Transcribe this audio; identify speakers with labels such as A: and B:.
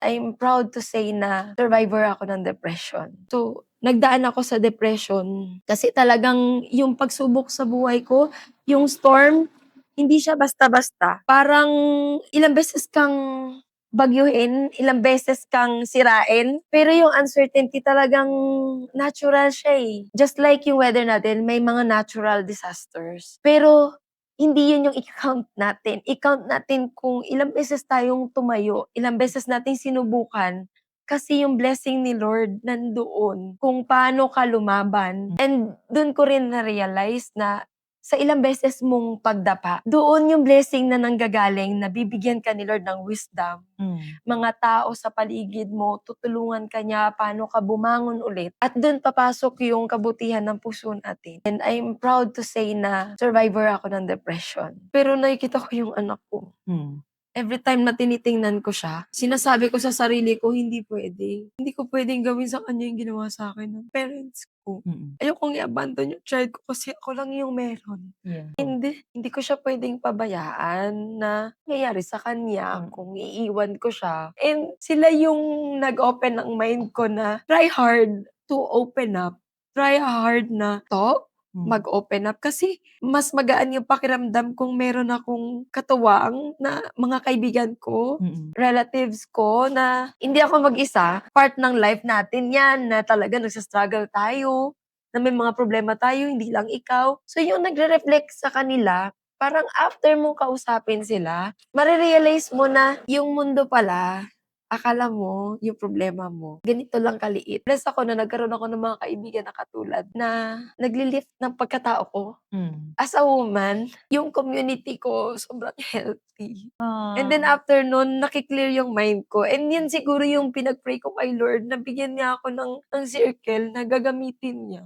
A: I'm proud to say na survivor ako ng depression. So, nagdaan ako sa depression kasi talagang yung pagsubok sa buhay ko, yung storm, hindi siya basta-basta. Parang ilang beses kang bagyuhin, ilang beses kang sirain, pero yung uncertainty talagang natural siya eh. Just like yung weather natin, may mga natural disasters. Pero hindi yun yung i-count natin. I-count natin kung ilang beses tayong tumayo, ilang beses nating sinubukan, kasi yung blessing ni Lord nandoon kung paano ka lumaban. And dun ko rin na-realize na sa ilang beses mong pagdapa, doon yung blessing na nanggagaling na bibigyan ka ni Lord ng wisdom. Mga tao sa paligid mo, tutulungan ka niya paano ka bumangon ulit. At dun papasok yung kabutihan ng puso natin. And I'm proud to say na survivor ako ng depression. Pero nakikita ko yung anak ko. Every time na tinitingnan ko siya, sinasabi ko sa sarili ko, hindi pwede. Hindi ko pwedeng gawin sa kanya yung ginawa sa akin ng parents ko. Ayokong i-abandon yung child ko kasi ako lang yung meron.
B: Yeah.
A: Hindi ko siya pwedeng pabayaan na nangyayari sa kanya kung iiwan ko siya. And sila yung nag-open ng mind ko na try hard to open up. Try hard na talk, mag-open up. Kasi mas magaan yung pakiramdam kung meron akong katuwang na mga kaibigan ko, relatives ko, na hindi ako mag-isa. Part ng life natin yan, na talaga nagsastruggle tayo, na may mga problema tayo, hindi lang ikaw. So yung nagre-reflect sa kanila, parang after mong kausapin sila, marirealize mo na yung mundo pala, akala mo, yung problema mo, ganito lang kaliit. Blessed ako na nagkaroon ako ng mga kaibigan na katulad na nagli-lift ng pagkatao ko. As a woman, yung community ko sobrang healthy. And then after nun, naki-clear yung mind ko. And yun siguro yung pinag-pray ko kay Lord na bigyan niya ako ng circle na gagamitin niya.